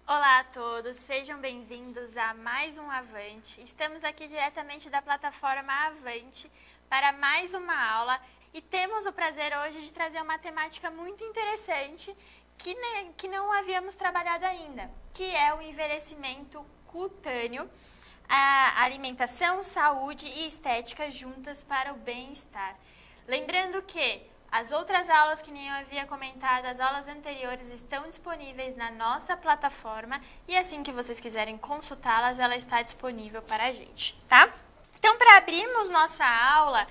Olá a todos, sejam bem-vindos a mais um Avante. Estamos aqui diretamente da plataforma Avante para mais uma aula e temos o prazer hoje de trazer uma temática muito interessante que não havíamos trabalhado ainda, que é o envelhecimento cutâneo, a alimentação, saúde e estética juntas para o bem-estar. Lembrando que as outras aulas que nem eu havia comentado, as aulas anteriores estão disponíveis na nossa plataforma e assim que vocês quiserem consultá-las, ela está disponível para a gente, tá? Então, para abrirmos nossa aula,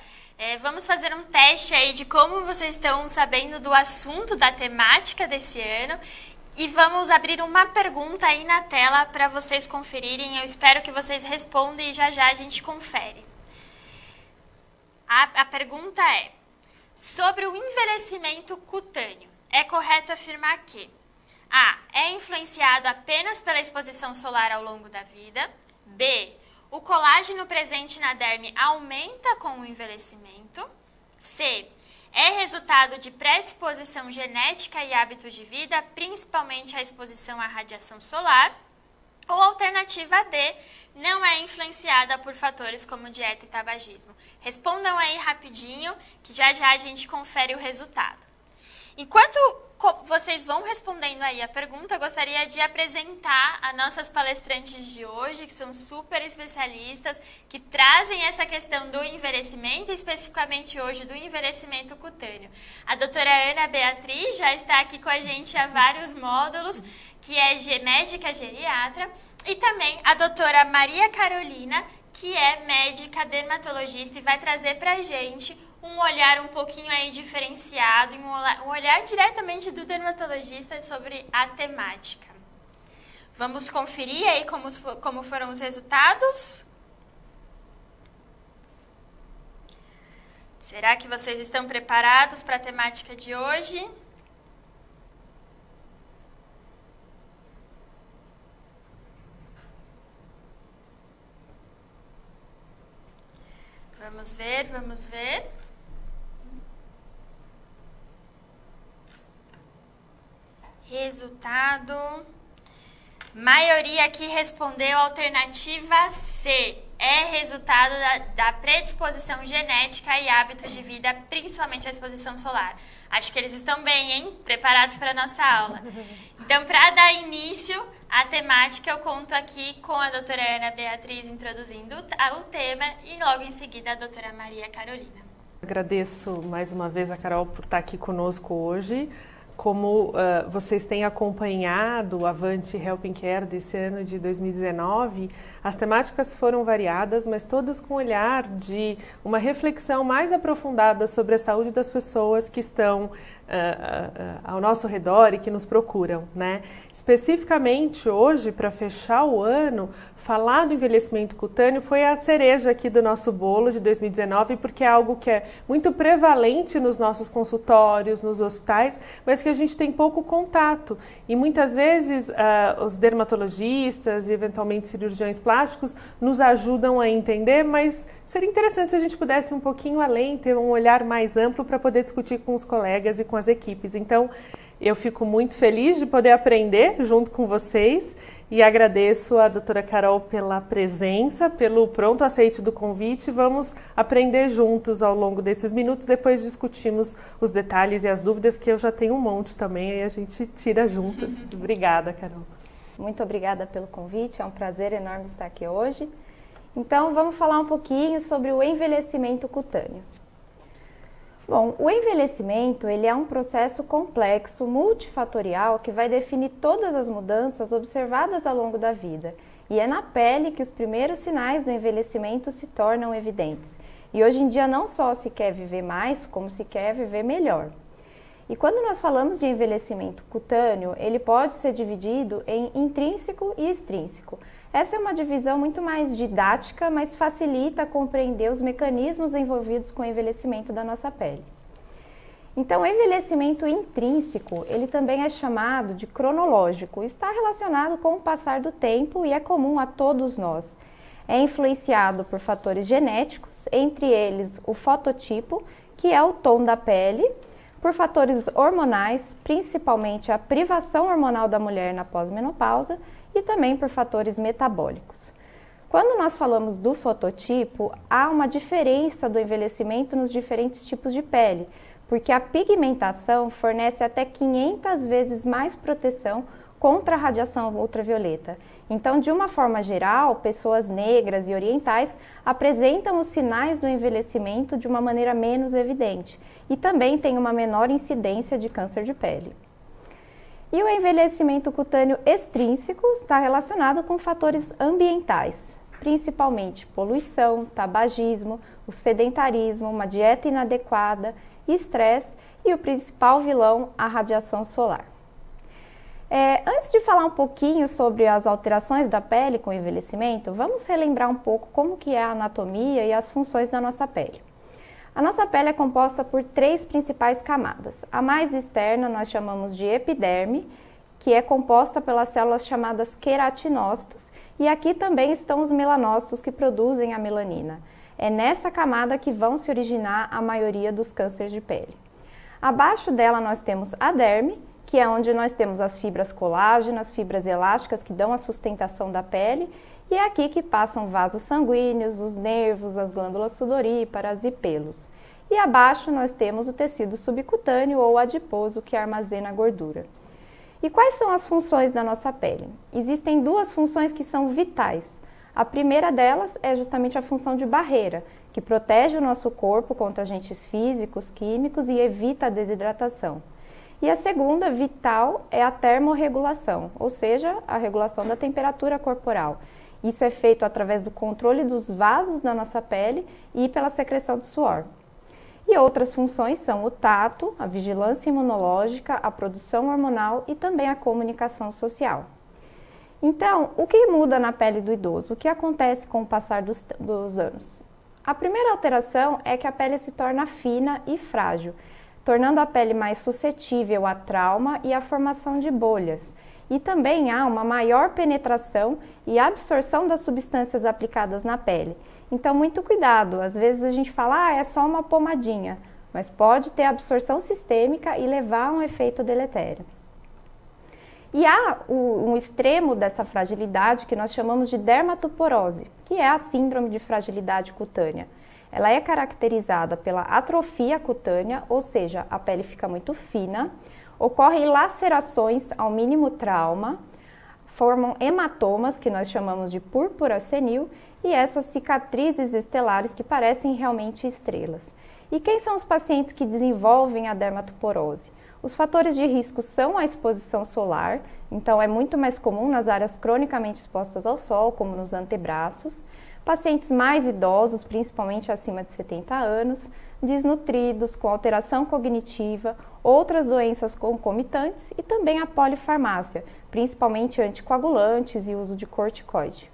vamos fazer um teste aí de como vocês estão sabendo do assunto, da temática desse ano e vamos abrir uma pergunta aí na tela para vocês conferirem. Eu espero que vocês respondam e já já a gente confere. A pergunta é: sobre o envelhecimento cutâneo, é correto afirmar que A. É influenciado apenas pela exposição solar ao longo da vida. B. O colágeno presente na derme aumenta com o envelhecimento. C. É resultado de predisposição genética e hábitos de vida, principalmente a exposição à radiação solar. Ou alternativa D, não é influenciada por fatores como dieta e tabagismo. Respondam aí rapidinho, que já já a gente confere o resultado. Enquanto vocês vão respondendo aí a pergunta, eu gostaria de apresentar as nossas palestrantes de hoje, que são super especialistas, que trazem essa questão do envelhecimento, especificamente hoje do envelhecimento cutâneo. A doutora Ana Beatriz já está aqui com a gente há vários módulos, que é médica geriatra, e também a doutora Maria Carolina, que é médica dermatologista e vai trazer para a gente um olhar um pouquinho aí diferenciado, um olhar diretamente do dermatologista sobre a temática. Vamos conferir aí como foram os resultados? Será que vocês estão preparados para a temática de hoje? Vamos ver, vamos ver. Resultado. Maioria aqui respondeu a alternativa C. É resultado da predisposição genética e hábitos de vida, principalmente a exposição solar. Acho que eles estão bem, hein? Preparados para a nossa aula. Então, para dar início à temática, eu conto aqui com a doutora Ana Beatriz introduzindo o tema e logo em seguida a doutora Maria Carolina. Agradeço mais uma vez a Carol por estar aqui conosco hoje. Como vocês têm acompanhado o Avante Helping Care desse ano de 2019, as temáticas foram variadas, mas todas com olhar de uma reflexão mais aprofundada sobre a saúde das pessoas que estão ao nosso redor e que nos procuram, né? Especificamente hoje, para fechar o ano, falar do envelhecimento cutâneo foi a cereja aqui do nosso bolo de 2019, porque é algo que é muito prevalente nos nossos consultórios, nos hospitais, mas que a gente tem pouco contato. E muitas vezes os dermatologistas e eventualmente cirurgiões plásticos nos ajudam a entender, mas seria interessante se a gente pudesse ir um pouquinho além, ter um olhar mais amplo para poder discutir com os colegas e com as equipes. Então, eu fico muito feliz de poder aprender junto com vocês e agradeço a doutora Carol pela presença, pelo pronto aceite do convite. Vamos aprender juntos ao longo desses minutos, depois discutimos os detalhes e as dúvidas, que eu já tenho um monte também, aí a gente tira juntas. Obrigada, Carol. Muito obrigada pelo convite, é um prazer enorme estar aqui hoje. Então, vamos falar um pouquinho sobre o envelhecimento cutâneo. Bom, o envelhecimento ele é um processo complexo, multifatorial, que vai definir todas as mudanças observadas ao longo da vida. E é na pele que os primeiros sinais do envelhecimento se tornam evidentes. E hoje em dia não só se quer viver mais, como se quer viver melhor. E quando nós falamos de envelhecimento cutâneo, ele pode ser dividido em intrínseco e extrínseco. Essa é uma divisão muito mais didática, mas facilita compreender os mecanismos envolvidos com o envelhecimento da nossa pele. Então, o envelhecimento intrínseco, ele também é chamado de cronológico, está relacionado com o passar do tempo e é comum a todos nós. É influenciado por fatores genéticos, entre eles o fototipo, que é o tom da pele, por fatores hormonais, principalmente a privação hormonal da mulher na pós-menopausa e também por fatores metabólicos. Quando nós falamos do fototipo, há uma diferença do envelhecimento nos diferentes tipos de pele, porque a pigmentação fornece até 500 vezes mais proteção contra a radiação ultravioleta. Então, de uma forma geral, pessoas negras e orientais apresentam os sinais do envelhecimento de uma maneira menos evidente e também têm uma menor incidência de câncer de pele. E o envelhecimento cutâneo extrínseco está relacionado com fatores ambientais, principalmente poluição, tabagismo, o sedentarismo, uma dieta inadequada, estresse e o principal vilão, a radiação solar. Antes de falar um pouquinho sobre as alterações da pele com o envelhecimento, vamos relembrar um pouco como que é a anatomia e as funções da nossa pele. A nossa pele é composta por 3 principais camadas. A mais externa nós chamamos de epiderme, que é composta pelas células chamadas queratinócitos, e aqui também estão os melanócitos que produzem a melanina. É nessa camada que vão se originar a maioria dos cânceres de pele. Abaixo dela nós temos a derme, que é onde nós temos as fibras colágenas, fibras elásticas que dão a sustentação da pele, e é aqui que passam vasos sanguíneos, os nervos, as glândulas sudoríparas e pelos. E abaixo nós temos o tecido subcutâneo ou adiposo que armazena a gordura. E quais são as funções da nossa pele? Existem 2 funções que são vitais. A primeira delas é justamente a função de barreira, que protege o nosso corpo contra agentes físicos, químicos e evita a desidratação. E a segunda, vital, é a termorregulação, ou seja, a regulação da temperatura corporal. Isso é feito através do controle dos vasos da nossa pele e pela secreção de suor. E outras funções são o tato, a vigilância imunológica, a produção hormonal e também a comunicação social. Então, o que muda na pele do idoso? O que acontece com o passar dos anos? A primeira alteração é que a pele se torna fina e frágil, tornando a pele mais suscetível a trauma e à formação de bolhas. E também há uma maior penetração e absorção das substâncias aplicadas na pele. Então, muito cuidado. Às vezes a gente fala, é só uma pomadinha, mas pode ter absorção sistêmica e levar a um efeito deletério. E há um extremo dessa fragilidade que nós chamamos de dermatoporose, que é a síndrome de fragilidade cutânea. Ela é caracterizada pela atrofia cutânea, ou seja, a pele fica muito fina, ocorrem lacerações ao mínimo trauma, formam hematomas, que nós chamamos de púrpura senil, e essas cicatrizes estelares que parecem realmente estrelas. E quem são os pacientes que desenvolvem a dermatoporose? Os fatores de risco são a exposição solar, então é muito mais comum nas áreas cronicamente expostas ao sol, como nos antebraços, pacientes mais idosos, principalmente acima de 70 anos, desnutridos, com alteração cognitiva, outras doenças concomitantes e também a polifarmácia, principalmente anticoagulantes e uso de corticoide.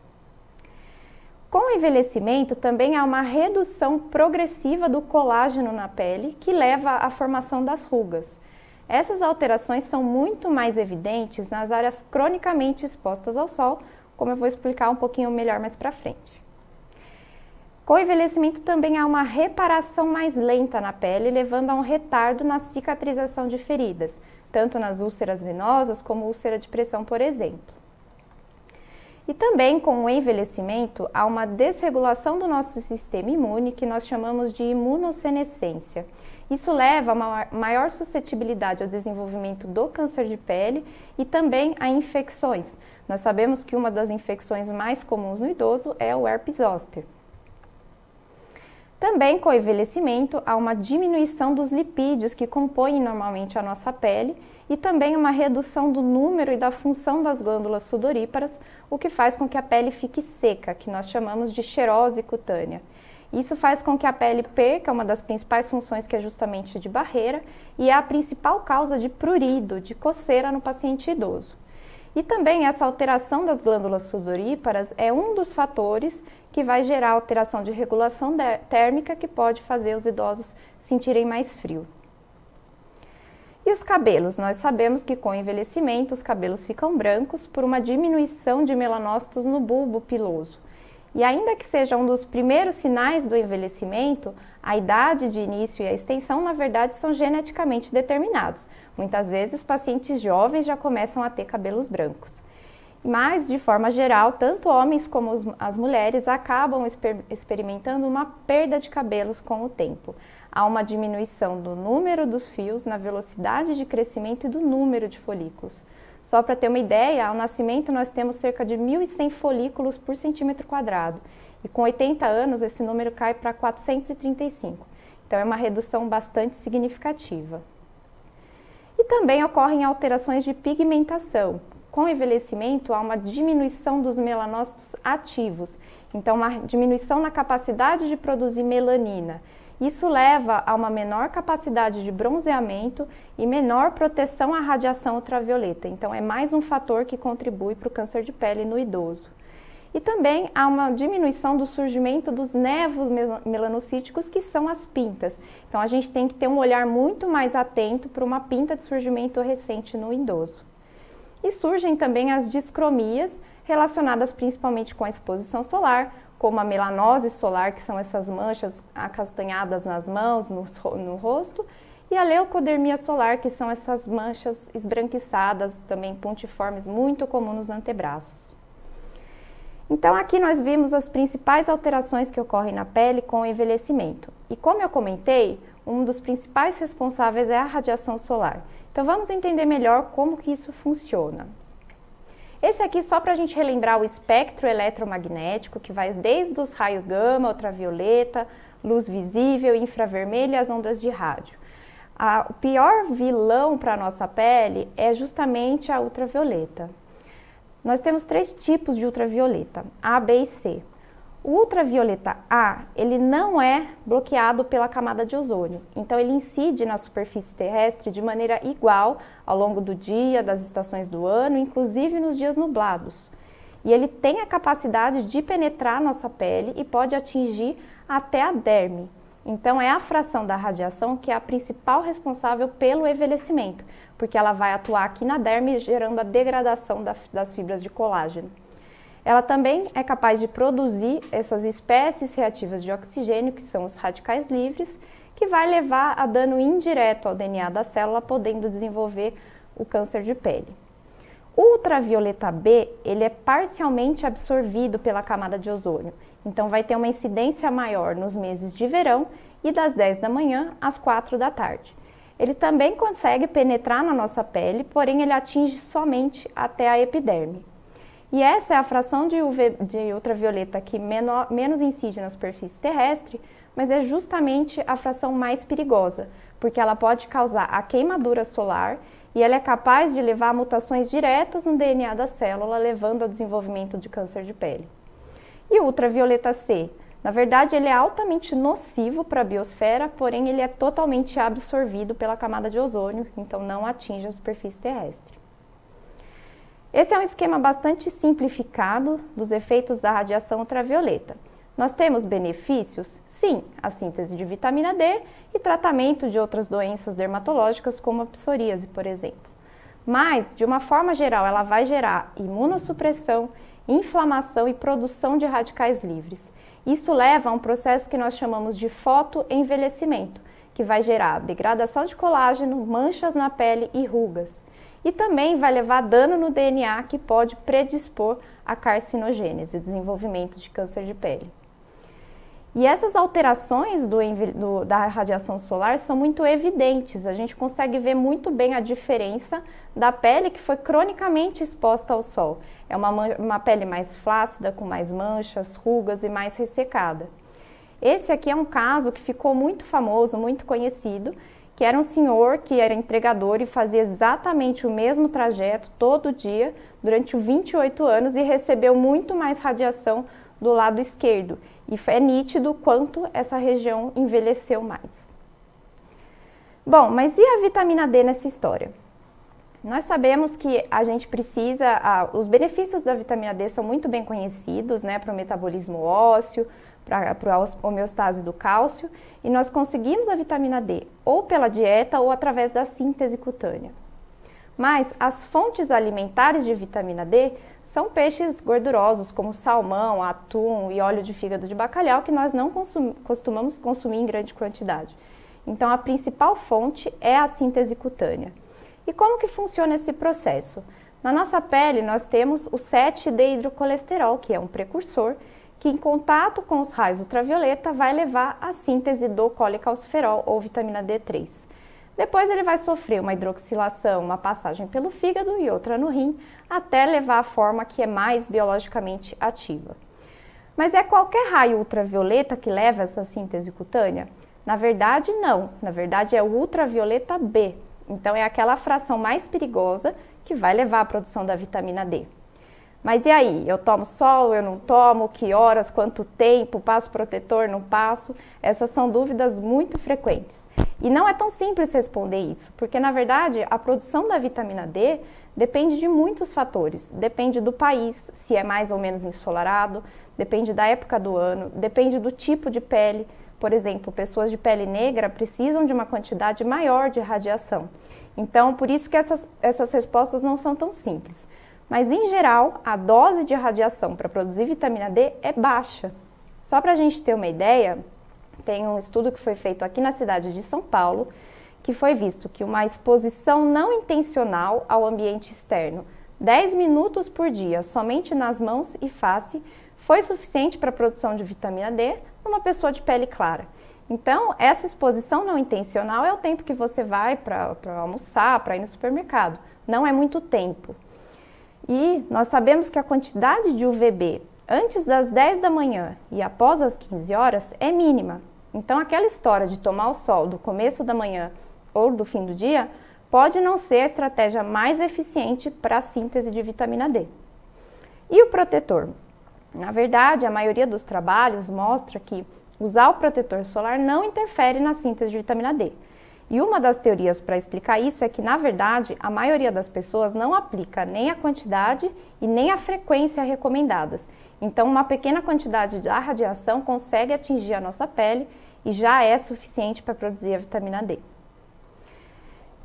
Com o envelhecimento, também há uma redução progressiva do colágeno na pele, que leva à formação das rugas. Essas alterações são muito mais evidentes nas áreas cronicamente expostas ao sol, como eu vou explicar um pouquinho melhor mais para frente. Com o envelhecimento também há uma reparação mais lenta na pele, levando a um retardo na cicatrização de feridas, tanto nas úlceras venosas como úlcera de pressão, por exemplo. E também com o envelhecimento há uma desregulação do nosso sistema imune, que nós chamamos de imunossenescência. Isso leva a uma maior suscetibilidade ao desenvolvimento do câncer de pele e também a infecções. Nós sabemos que uma das infecções mais comuns no idoso é o herpes zoster. Também com o envelhecimento há uma diminuição dos lipídios que compõem normalmente a nossa pele e também uma redução do número e da função das glândulas sudoríparas, o que faz com que a pele fique seca, que nós chamamos de xerose cutânea. Isso faz com que a pele perca uma das principais funções, que é justamente de barreira, e é a principal causa de prurido, de coceira no paciente idoso. E também essa alteração das glândulas sudoríparas é um dos fatores que vai gerar alteração de regulação térmica, que pode fazer os idosos sentirem mais frio. E os cabelos? Nós sabemos que com o envelhecimento os cabelos ficam brancos por uma diminuição de melanócitos no bulbo piloso. E ainda que seja um dos primeiros sinais do envelhecimento, a idade de início e a extensão, na verdade, são geneticamente determinados. Muitas vezes, pacientes jovens já começam a ter cabelos brancos. Mas, de forma geral, tanto homens como as mulheres acabam experimentando uma perda de cabelos com o tempo. Há uma diminuição do número dos fios, na velocidade de crescimento e do número de folículos. Só para ter uma ideia, ao nascimento nós temos cerca de 1.100 folículos por centímetro quadrado. E com 80 anos esse número cai para 435. Então é uma redução bastante significativa. E também ocorrem alterações de pigmentação. Com o envelhecimento há uma diminuição dos melanócitos ativos. Então uma diminuição na capacidade de produzir melanina. Isso leva a uma menor capacidade de bronzeamento e menor proteção à radiação ultravioleta. Então, é mais um fator que contribui para o câncer de pele no idoso. E também há uma diminuição do surgimento dos nevos melanocíticos, que são as pintas. Então, a gente tem que ter um olhar muito mais atento para uma pinta de surgimento recente no idoso. E surgem também as discromias, relacionadas principalmente com a exposição solar, como a melanose solar, que são essas manchas acastanhadas nas mãos, no rosto, e a leucodermia solar, que são essas manchas esbranquiçadas, também pontiformes, muito comum nos antebraços. Então aqui nós vimos as principais alterações que ocorrem na pele com o envelhecimento. E como eu comentei, um dos principais responsáveis é a radiação solar. Então vamos entender melhor como que isso funciona. Esse aqui só para a gente relembrar o espectro eletromagnético, que vai desde os raios gama, ultravioleta, luz visível, infravermelho e as ondas de rádio. O pior vilão para a nossa pele é justamente a ultravioleta. Nós temos 3 tipos de ultravioleta, A, B e C. O ultravioleta A, ele não é bloqueado pela camada de ozônio, então ele incide na superfície terrestre de maneira igual ao longo do dia, das estações do ano, inclusive nos dias nublados. E ele tem a capacidade de penetrar nossa pele e pode atingir até a derme. Então é a fração da radiação que é a principal responsável pelo envelhecimento, porque ela vai atuar aqui na derme, gerando a degradação das fibras de colágeno. Ela também é capaz de produzir essas espécies reativas de oxigênio, que são os radicais livres, que vai levar a dano indireto ao DNA da célula, podendo desenvolver o câncer de pele. O ultravioleta B, ele é parcialmente absorvido pela camada de ozônio, então vai ter uma incidência maior nos meses de verão e das 10 da manhã às 4 da tarde. Ele também consegue penetrar na nossa pele, porém ele atinge somente até a epiderme. E essa é a fração de ultravioleta que menos incide na superfície terrestre, mas é justamente a fração mais perigosa, porque ela pode causar a queimadura solar e ela é capaz de levar a mutações diretas no DNA da célula, levando ao desenvolvimento de câncer de pele. E o ultravioleta C? Na verdade, ele é altamente nocivo para a biosfera, porém ele é totalmente absorvido pela camada de ozônio, então não atinge a superfície terrestre. Esse é um esquema bastante simplificado dos efeitos da radiação ultravioleta. Nós temos benefícios? Sim, a síntese de vitamina D e tratamento de outras doenças dermatológicas como a psoríase, por exemplo. Mas, de uma forma geral, ela vai gerar imunossupressão, inflamação e produção de radicais livres. Isso leva a um processo que nós chamamos de fotoenvelhecimento, que vai gerar degradação de colágeno, manchas na pele e rugas. E também vai levar dano no DNA que pode predispor à carcinogênese, o desenvolvimento de câncer de pele. E essas alterações da radiação solar são muito evidentes, a gente consegue ver muito bem a diferença da pele que foi cronicamente exposta ao sol. É uma pele mais flácida, com mais manchas, rugas e mais ressecada. Esse aqui é um caso que ficou muito famoso, muito conhecido, que era um senhor que era entregador e fazia exatamente o mesmo trajeto todo dia durante 28 anos e recebeu muito mais radiação do lado esquerdo. E é nítido quanto essa região envelheceu mais. Bom, mas e a vitamina D nessa história? Nós sabemos que a gente precisa, os benefícios da vitamina D são muito bem conhecidos, né, para o metabolismo ósseo, para a homeostase do cálcio, e nós conseguimos a vitamina D ou pela dieta ou através da síntese cutânea. Mas as fontes alimentares de vitamina D são peixes gordurosos, como salmão, atum e óleo de fígado de bacalhau, que nós não costumamos consumir em grande quantidade. Então, a principal fonte é a síntese cutânea. E como que funciona esse processo? Na nossa pele, nós temos o 7-deidrocolesterol, que é um precursor, que em contato com os raios ultravioleta vai levar à síntese do colecalciferol ou vitamina D3. Depois ele vai sofrer uma hidroxilação, uma passagem pelo fígado e outra no rim, até levar à forma que é mais biologicamente ativa. Mas é qualquer raio ultravioleta que leva essa síntese cutânea? Na verdade, não. Na verdade, é o ultravioleta B. Então, é aquela fração mais perigosa que vai levar à produção da vitamina D. Mas e aí? Eu tomo sol, eu não tomo? Que horas? Quanto tempo? Passo protetor? Não passo? Essas são dúvidas muito frequentes. E não é tão simples responder isso, porque na verdade a produção da vitamina D depende de muitos fatores. Depende do país, se é mais ou menos ensolarado, depende da época do ano, depende do tipo de pele. Por exemplo, pessoas de pele negra precisam de uma quantidade maior de radiação. Então, por isso que essas respostas não são tão simples. Mas, em geral, a dose de radiação para produzir vitamina D é baixa. Só para a gente ter uma ideia, tem um estudo que foi feito aqui na cidade de São Paulo, que foi visto que uma exposição não intencional ao ambiente externo, 10 minutos por dia, somente nas mãos e face, foi suficiente para a produção de vitamina D numa pessoa de pele clara. Então, essa exposição não intencional é o tempo que você vai para almoçar, para ir no supermercado. Não é muito tempo. E nós sabemos que a quantidade de UVB antes das 10 da manhã e após as 15 horas é mínima. Então, aquela história de tomar o sol do começo da manhã ou do fim do dia pode não ser a estratégia mais eficiente para a síntese de vitamina D. E o protetor? Na verdade, a maioria dos trabalhos mostra que usar o protetor solar não interfere na síntese de vitamina D. E uma das teorias para explicar isso é que, na verdade, a maioria das pessoas não aplica nem a quantidade e nem a frequência recomendadas. Então, uma pequena quantidade da radiação consegue atingir a nossa pele e já é suficiente para produzir a vitamina D.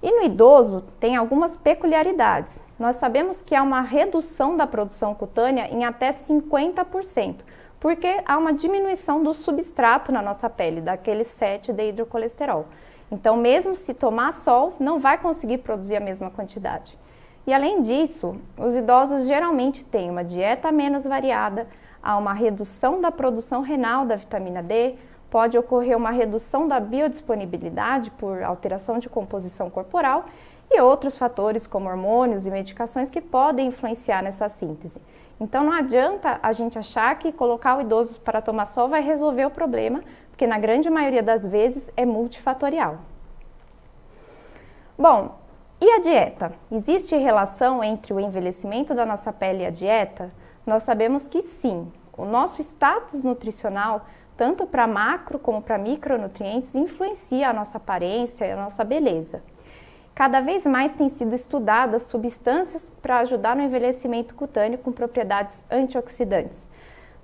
E no idoso tem algumas peculiaridades. Nós sabemos que há uma redução da produção cutânea em até 50%, porque há uma diminuição do substrato na nossa pele, daquele 7-deidrocolesterol. Então, mesmo se tomar sol, não vai conseguir produzir a mesma quantidade. E além disso, os idosos geralmente têm uma dieta menos variada, há uma redução da produção renal da vitamina D, pode ocorrer uma redução da biodisponibilidade por alteração de composição corporal e outros fatores como hormônios e medicações que podem influenciar nessa síntese. Então não adianta a gente achar que colocar o idoso para tomar sol vai resolver o problema, porque na grande maioria das vezes é multifatorial. Bom, e a dieta? Existe relação entre o envelhecimento da nossa pele e a dieta? Nós sabemos que sim. O nosso status nutricional, tanto para macro como para micronutrientes, influencia a nossa aparência e a nossa beleza. Cada vez mais têm sido estudadas substâncias para ajudar no envelhecimento cutâneo com propriedades antioxidantes.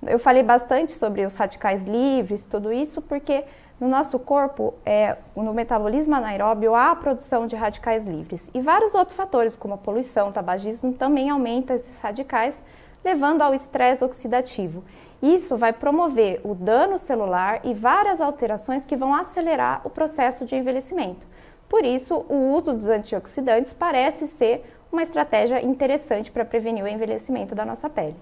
Eu falei bastante sobre os radicais livres, tudo isso, porque no nosso corpo, no metabolismo anaeróbio, há a produção de radicais livres. E vários outros fatores, como a poluição, o tabagismo, também aumentam esses radicais, levando ao estresse oxidativo. Isso vai promover o dano celular e várias alterações que vão acelerar o processo de envelhecimento. Por isso, o uso dos antioxidantes parece ser uma estratégia interessante para prevenir o envelhecimento da nossa pele.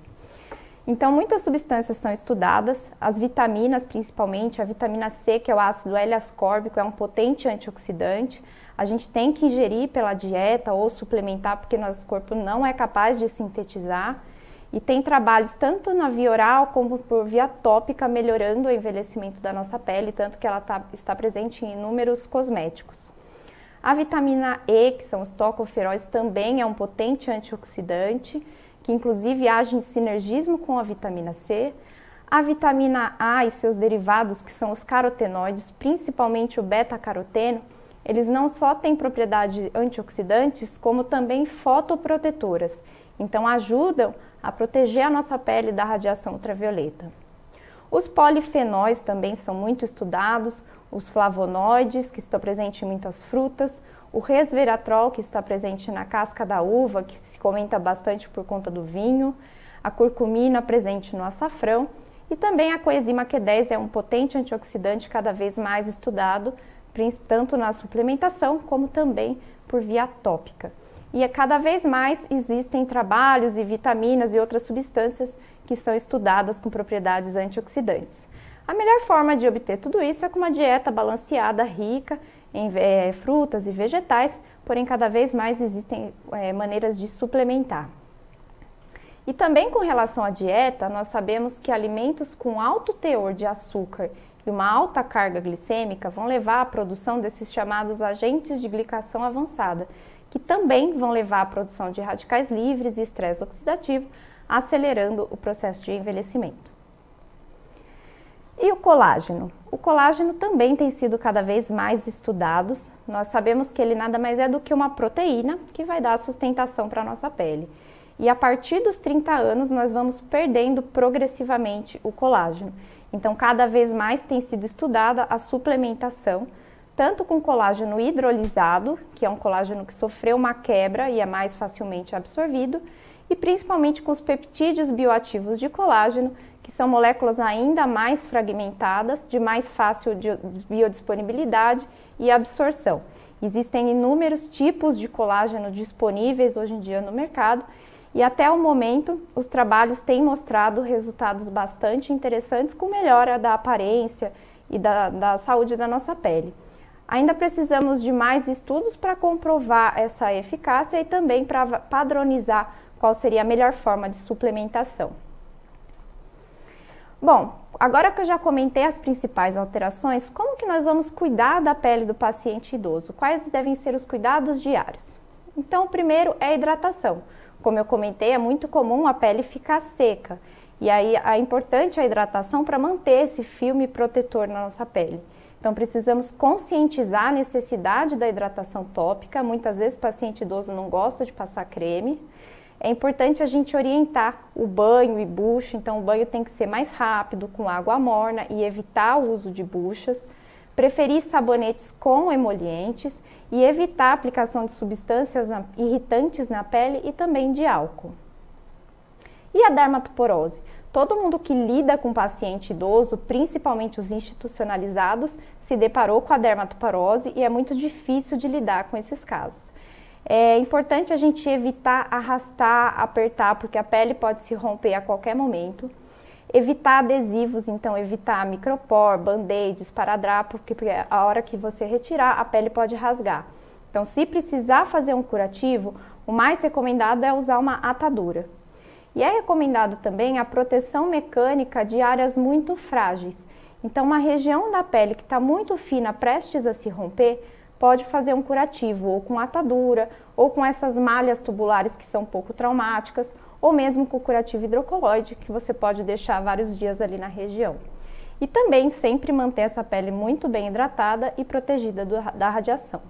Então, muitas substâncias são estudadas, as vitaminas principalmente, a vitamina C, que é o ácido L-ascórbico, é um potente antioxidante. A gente tem que ingerir pela dieta ou suplementar, porque nosso corpo não é capaz de sintetizar. E tem trabalhos tanto na via oral como por via tópica, melhorando o envelhecimento da nossa pele, tanto que ela está presente em inúmeros cosméticos. A vitamina E, que são os tocoferóis, também é um potente antioxidante, que inclusive age em sinergismo com a vitamina C. A vitamina A e seus derivados, que são os carotenoides, principalmente o beta-caroteno, eles não só têm propriedades antioxidantes, como também fotoprotetoras. Então ajudam a proteger a nossa pele da radiação ultravioleta. Os polifenóis também são muito estudados, os flavonoides, que estão presentes em muitas frutas, o resveratrol, que está presente na casca da uva, que se comenta bastante por conta do vinho, a curcumina presente no açafrão, e também a coenzima Q10 é um potente antioxidante cada vez mais estudado, tanto na suplementação como também por via tópica. E cada vez mais existem trabalhos e vitaminas e outras substâncias que são estudadas com propriedades antioxidantes. A melhor forma de obter tudo isso é com uma dieta balanceada, rica em frutas e vegetais, porém cada vez mais existem maneiras de suplementar. E também com relação à dieta, nós sabemos que alimentos com alto teor de açúcar e uma alta carga glicêmica vão levar à produção desses chamados agentes de glicação avançada, que também vão levar à produção de radicais livres e estresse oxidativo, acelerando o processo de envelhecimento. E o colágeno? O colágeno também tem sido cada vez mais estudado. Nós sabemos que ele nada mais é do que uma proteína que vai dar sustentação para a nossa pele. E a partir dos 30 anos nós vamos perdendo progressivamente o colágeno. Então cada vez mais tem sido estudada a suplementação, tanto com colágeno hidrolisado, que é um colágeno que sofreu uma quebra e é mais facilmente absorvido, e principalmente com os peptídeos bioativos de colágeno, que são moléculas ainda mais fragmentadas, de mais fácil biodisponibilidade e absorção. Existem inúmeros tipos de colágeno disponíveis hoje em dia no mercado, e até o momento os trabalhos têm mostrado resultados bastante interessantes com melhora da aparência e da saúde da nossa pele. Ainda precisamos de mais estudos para comprovar essa eficácia e também para padronizar qual seria a melhor forma de suplementação. Bom, agora que eu já comentei as principais alterações, como que nós vamos cuidar da pele do paciente idoso? Quais devem ser os cuidados diários? Então, o primeiro é a hidratação. Como eu comentei, é muito comum a pele ficar seca. E aí é importante a hidratação para manter esse filme protetor na nossa pele. Então, precisamos conscientizar a necessidade da hidratação tópica. Muitas vezes o paciente idoso não gosta de passar creme. É importante a gente orientar o banho e bucha. Então, o banho tem que ser mais rápido, com água morna e evitar o uso de buchas. Preferir sabonetes com emolientes e evitar a aplicação de substâncias irritantes na pele e também de álcool. E a dermatoporose? Todo mundo que lida com paciente idoso, principalmente os institucionalizados, se deparou com a dermatoporose e é muito difícil de lidar com esses casos. É importante a gente evitar arrastar, apertar, porque a pele pode se romper a qualquer momento. Evitar adesivos, então evitar micropor, band-aids, esparadrapo, porque a hora que você retirar, a pele pode rasgar. Então, se precisar fazer um curativo, o mais recomendado é usar uma atadura. E é recomendado também a proteção mecânica de áreas muito frágeis. Então, uma região da pele que está muito fina, prestes a se romper, pode fazer um curativo, ou com atadura, ou com essas malhas tubulares que são pouco traumáticas, ou mesmo com o curativo hidrocoloide, que você pode deixar vários dias ali na região. E também sempre manter essa pele muito bem hidratada e protegida da radiação.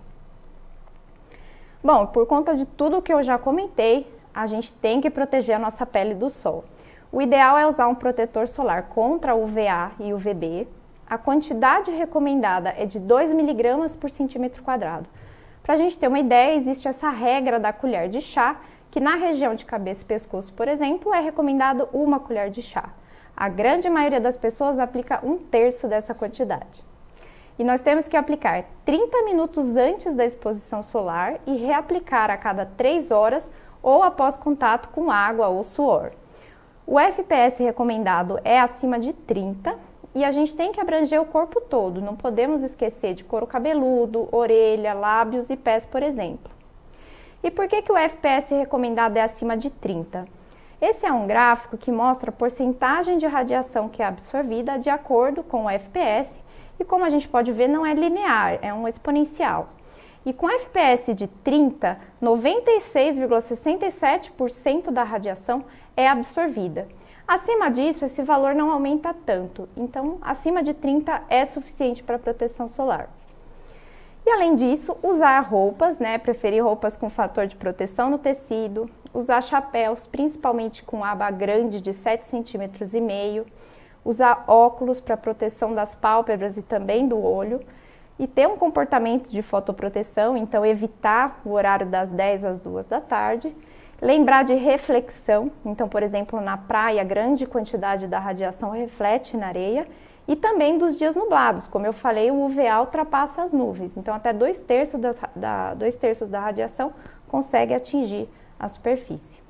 Bom, por conta de tudo que eu já comentei, a gente tem que proteger a nossa pele do sol. O ideal é usar um protetor solar contra UVA e UVB. A quantidade recomendada é de 2 mg por centímetro quadrado. Para a gente ter uma ideia, existe essa regra da colher de chá, que na região de cabeça e pescoço, por exemplo, é recomendado 1 colher de chá. A grande maioria das pessoas aplica 1/3 dessa quantidade. E nós temos que aplicar 30 minutos antes da exposição solar e reaplicar a cada 3 horas ou após contato com água ou suor. O FPS recomendado é acima de 30 e a gente tem que abranger o corpo todo, não podemos esquecer de couro cabeludo, orelha, lábios e pés, por exemplo. E por que o FPS recomendado é acima de 30? Esse é um gráfico que mostra a porcentagem de radiação que é absorvida de acordo com o FPS e, como a gente pode ver, não é linear, é um exponencial. E com FPS de 30, 96,67% da radiação é absorvida. Acima disso, esse valor não aumenta tanto, então acima de 30 é suficiente para proteção solar. E além disso, usar roupas, preferir roupas com fator de proteção no tecido, usar chapéus, principalmente com aba grande de 7,5 cm, usar óculos para proteção das pálpebras e também do olho, e ter um comportamento de fotoproteção, então evitar o horário das 10 às 2 da tarde. Lembrar de reflexão, então, por exemplo, na praia, grande quantidade da radiação reflete na areia. E também dos dias nublados, como eu falei, o UVA ultrapassa as nuvens, então até 2/3 da radiação consegue atingir a superfície.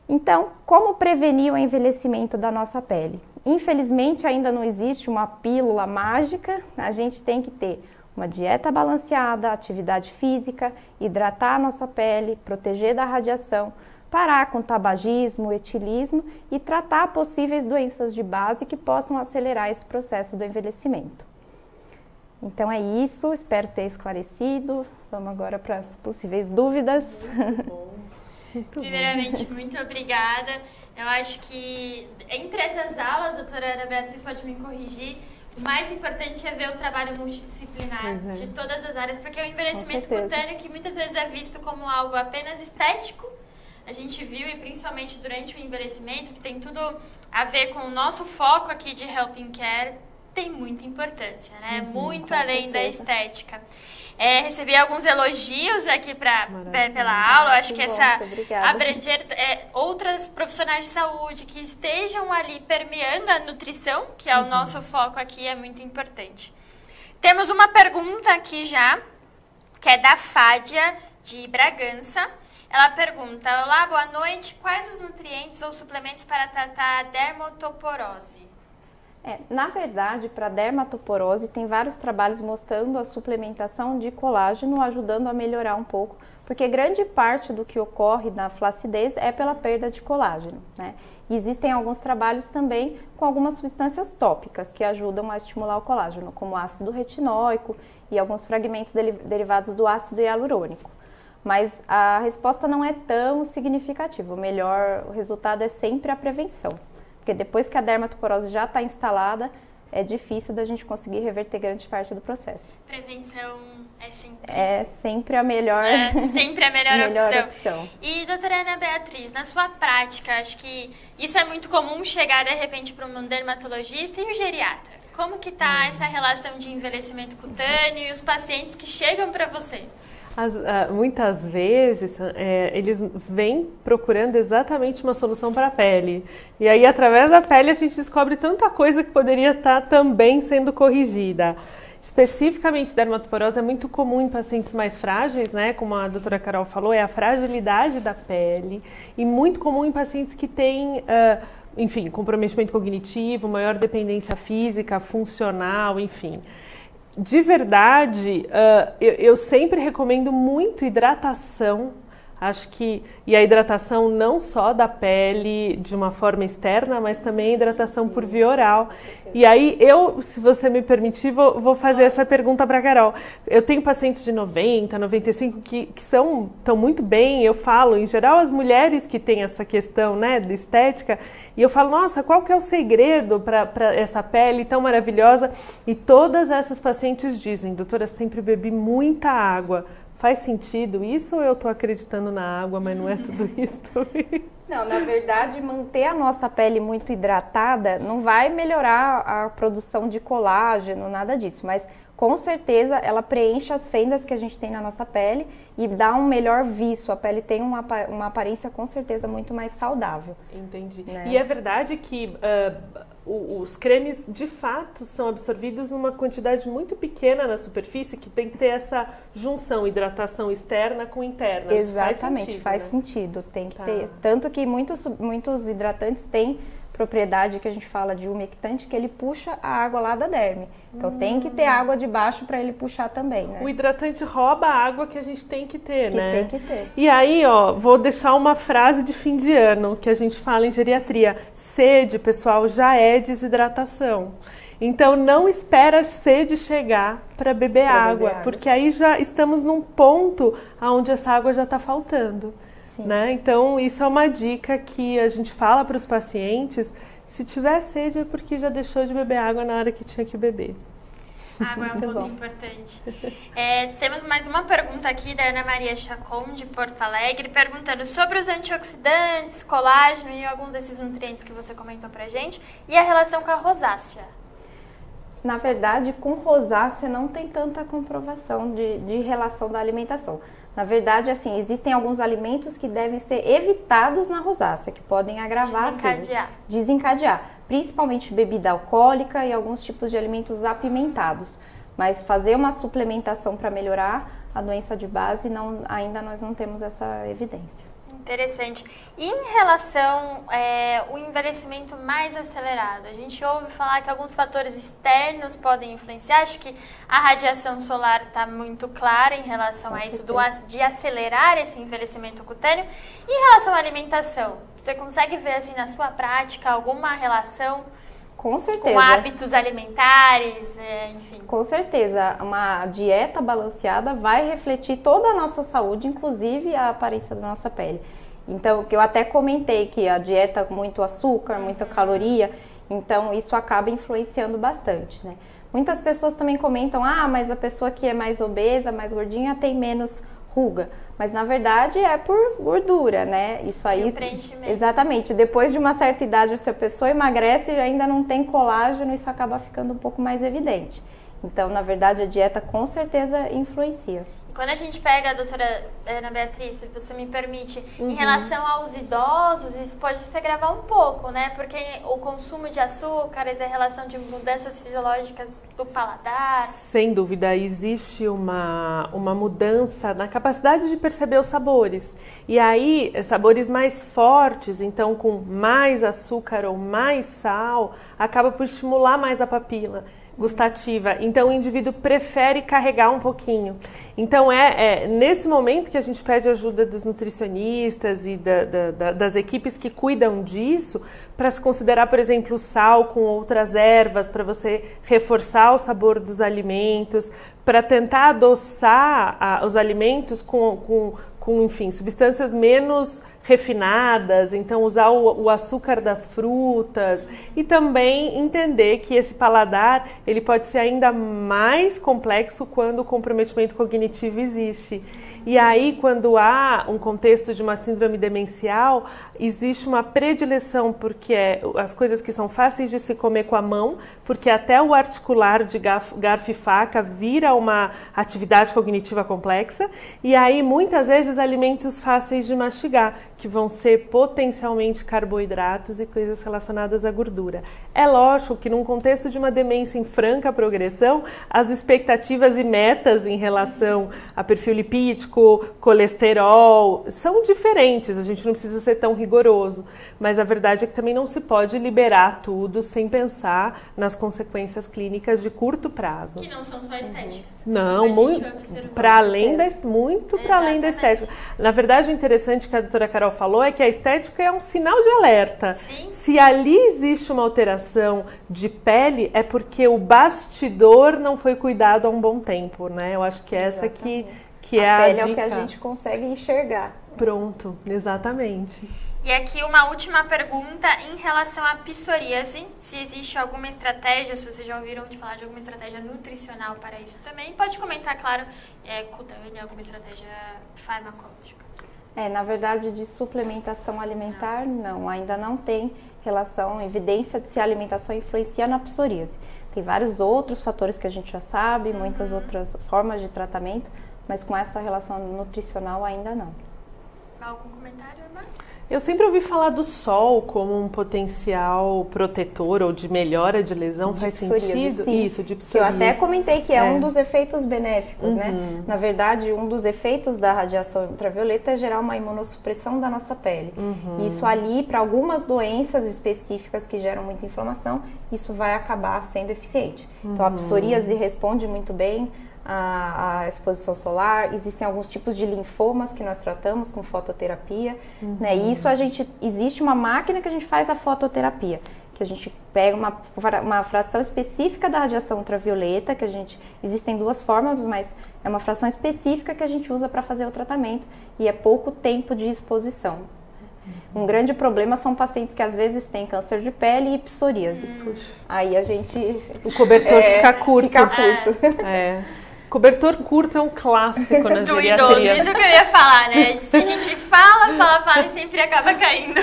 Então, como prevenir o envelhecimento da nossa pele? Infelizmente, ainda não existe uma pílula mágica, a gente tem que ter uma dieta balanceada, atividade física, hidratar a nossa pele, proteger da radiação, parar com tabagismo, etilismo e tratar possíveis doenças de base que possam acelerar esse processo do envelhecimento. Então é isso, espero ter esclarecido. Vamos agora para as possíveis dúvidas. Muito bom. Primeiramente, muito obrigada. Eu acho que entre essas aulas, doutora Ana Beatriz pode me corrigir, o mais importante é ver o trabalho multidisciplinar de todas as áreas, porque o envelhecimento cutâneo, que muitas vezes é visto como algo apenas estético, a gente viu, e principalmente durante o envelhecimento, que tem tudo a ver com o nosso foco aqui de Helping Care, tem muita importância, né? Muito além da estética. Recebi alguns elogios aqui pela aula. Acho que abranger outras profissionais de saúde que estejam ali permeando a nutrição, que é o nosso foco aqui, é muito importante. Temos uma pergunta aqui já, que é da Fádia, de Bragança. Ela pergunta: olá, boa noite, quais os nutrientes ou suplementos para tratar a dermatoporose? Na verdade, para a dermatoporose, tem vários trabalhos mostrando a suplementação de colágeno, ajudando a melhorar um pouco, porque grande parte do que ocorre na flacidez é pela perda de colágeno, né? E existem alguns trabalhos também com algumas substâncias tópicas que ajudam a estimular o colágeno, como ácido retinóico e alguns fragmentos derivados do ácido hialurônico. Mas a resposta não é tão significativa, o resultado é sempre a prevenção. Porque depois que a dermatoporose já está instalada, é difícil da gente conseguir reverter grande parte do processo. Prevenção é sempre a melhor, sempre a melhor opção. E, doutora Ana Beatriz, na sua prática, acho que isso é muito comum chegar, de repente, para um dermatologista e o geriatra. Como que está essa relação de envelhecimento cutâneo e os pacientes que chegam para você? Muitas vezes eles vêm procurando exatamente uma solução para a pele. E aí, através da pele, a gente descobre tanta coisa que poderia estar também sendo corrigida. Especificamente, dermatoporose é muito comum em pacientes mais frágeis, né? Como a doutora Carol falou, é a fragilidade da pele. E muito comum em pacientes que têm, enfim, comprometimento cognitivo, maior dependência física, funcional, enfim. De verdade, eu sempre recomendo muito hidratação. Acho que, e a hidratação não só da pele de uma forma externa, mas também a hidratação por via oral. E aí se você me permitir, vou fazer essa pergunta para a Carol. Eu tenho pacientes de 90, 95 que estão muito bem. Eu falo, em geral, as mulheres que têm essa questão, né, de estética, e eu falo, nossa, qual que é o segredo para essa pele tão maravilhosa? E todas essas pacientes dizem, doutora, sempre bebi muita água. Faz sentido isso ou eu estou acreditando na água, mas não é tudo isso também? Não, na verdade, manter a nossa pele muito hidratada não vai melhorar a produção de colágeno, nada disso, mas com certeza ela preenche as fendas que a gente tem na nossa pele e dá um melhor viço. A pele tem uma aparência com certeza muito mais saudável. Entendi. Né? E é verdade que os cremes de fato são absorvidos numa quantidade muito pequena na superfície, que tem que ter essa junção, hidratação externa com interna. Exatamente, faz sentido. Tem que ter. Tanto que muitos hidratantes têm propriedade que a gente fala de umectante, que ele puxa a água lá da derme. Então tem que ter água de baixo para ele puxar também, né? O hidratante rouba a água que a gente tem que ter, né? Tem que ter. E aí, vou deixar uma frase de fim de ano que a gente fala em geriatria. Sede, pessoal, já é desidratação. Então não espera a sede chegar para beber água, porque aí já estamos num ponto onde essa água já está faltando. Né? Então, isso é uma dica que a gente fala para os pacientes: se tiver sede é porque já deixou de beber água na hora que tinha que beber. Água é um ponto importante. Temos mais uma pergunta aqui da Ana Maria Chacon, de Porto Alegre, perguntando sobre os antioxidantes, colágeno e alguns desses nutrientes que você comentou pra gente, e a relação com a rosácea. Na verdade, com rosácea não tem tanta comprovação de relação da alimentação. Na verdade, assim, existem alguns alimentos que devem ser evitados na rosácea, que podem agravar, desencadear, principalmente bebida alcoólica e alguns tipos de alimentos apimentados. Mas fazer uma suplementação para melhorar a doença de base, ainda nós não temos essa evidência. Interessante. E em relação ao envelhecimento mais acelerado, a gente ouve falar que alguns fatores externos podem influenciar. Acho que a radiação solar está muito clara em relação a isso, de acelerar esse envelhecimento cutâneo. E em relação à alimentação, você consegue ver assim na sua prática alguma relação? Com certeza. Com hábitos alimentares, enfim. Com certeza. Uma dieta balanceada vai refletir toda a nossa saúde, inclusive a aparência da nossa pele. Então, eu até comentei que a dieta com muito açúcar, muita caloria, então isso acaba influenciando bastante, né? Muitas pessoas também comentam, mas a pessoa que é mais obesa, mais gordinha, tem menos ruga. Mas na verdade é por gordura, né? Isso aí. Preenchimento. Exatamente. Depois de uma certa idade, se a pessoa emagrece e ainda não tem colágeno, isso acaba ficando um pouco mais evidente. Então, na verdade, a dieta com certeza influencia. Quando a gente pega, a doutora Ana Beatriz, se você me permite, em relação aos idosos, isso pode se agravar um pouco, né? Porque o consumo de açúcares, a relação de mudanças fisiológicas do paladar... Sem dúvida, existe uma mudança na capacidade de perceber os sabores. E aí, sabores mais fortes, então com mais açúcar ou mais sal, acaba por estimular mais a papila gustativa, então o indivíduo prefere carregar um pouquinho. Então é nesse momento que a gente pede ajuda dos nutricionistas e das equipes que cuidam disso, para se considerar, por exemplo, o sal com outras ervas, para você reforçar o sabor dos alimentos, para tentar adoçar os alimentos com, enfim, substâncias menos refinadas, então usar o açúcar das frutas e também entender que esse paladar ele pode ser ainda mais complexo quando o comprometimento cognitivo existe. E aí, quando há um contexto de uma síndrome demencial, existe uma predileção, porque as coisas que são fáceis de se comer com a mão, porque até o articular de garfo e faca vira uma atividade cognitiva complexa, e aí muitas vezes alimentos fáceis de mastigar, que vão ser potencialmente carboidratos e coisas relacionadas à gordura. É lógico que num contexto de uma demência em franca progressão, as expectativas e metas em relação a perfil lipídico, colesterol, são diferentes, a gente não precisa ser tão rigoroso, mas a verdade é que também não se pode liberar tudo sem pensar nas consequências clínicas de curto prazo. Que não são só estéticas. Não, muito para além da estética. Na verdade, o interessante que a doutora Carol falou é que a estética é um sinal de alerta. Sim. Se ali existe uma alteração de pele, é porque o bastidor não foi cuidado há um bom tempo, né? Eu acho que essa que é a pele dica. É o que a gente consegue enxergar. Pronto, exatamente. E aqui uma última pergunta em relação à psoríase, se existe alguma estratégia, se vocês já ouviram de falar de alguma estratégia nutricional para isso também, pode comentar, claro, cutânea, alguma estratégia farmacológica. Na verdade, de suplementação alimentar, não, ainda não tem relação, evidência de se a alimentação influencia na psoríase. Tem vários outros fatores que a gente já sabe, muitas outras formas de tratamento, mas com essa relação nutricional ainda não. Algum comentário, Ana? Eu sempre ouvi falar do sol como um potencial protetor ou de melhora de lesão, faz sentido? Sim. Isso, de psoríase. Que eu até comentei que é um dos efeitos benéficos, né? Na verdade, um dos efeitos da radiação ultravioleta é gerar uma imunossupressão da nossa pele. Isso ali, para algumas doenças específicas que geram muita inflamação, isso vai acabar sendo eficiente. Então, a psoríase responde muito bem a exposição solar, existem alguns tipos de linfomas que nós tratamos com fototerapia, né? E isso existe uma máquina que a gente faz a fototerapia, que a gente pega uma fração específica da radiação ultravioleta, existem duas formas, mas é uma fração específica que a gente usa para fazer o tratamento e é pouco tempo de exposição. Um grande problema são pacientes que às vezes têm câncer de pele e psoríase. Aí a gente... O cobertor fica curto. Fica curto. Cobertor curto é um clássico na Do geriatria. idoso, isso que eu ia falar, né? Se a gente fala e sempre acaba caindo.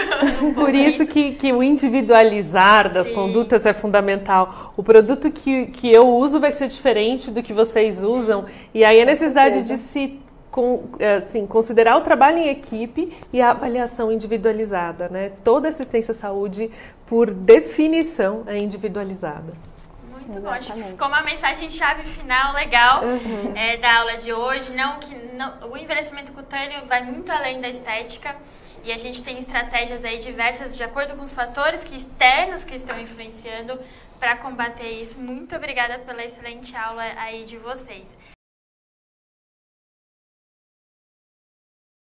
Por isso que o individualizar das Sim. condutas é fundamental. O produto que eu uso vai ser diferente do que vocês usam. E aí a necessidade de se considerar o trabalho em equipe e a avaliação individualizada, né? Toda assistência à saúde, por definição, é individualizada. Muito bom. Acho que ficou uma mensagem-chave final legal da aula de hoje. O envelhecimento cutâneo vai muito além da estética e a gente tem estratégias aí diversas de acordo com os fatores externos que estão influenciando para combater isso. Muito obrigada pela excelente aula aí de vocês.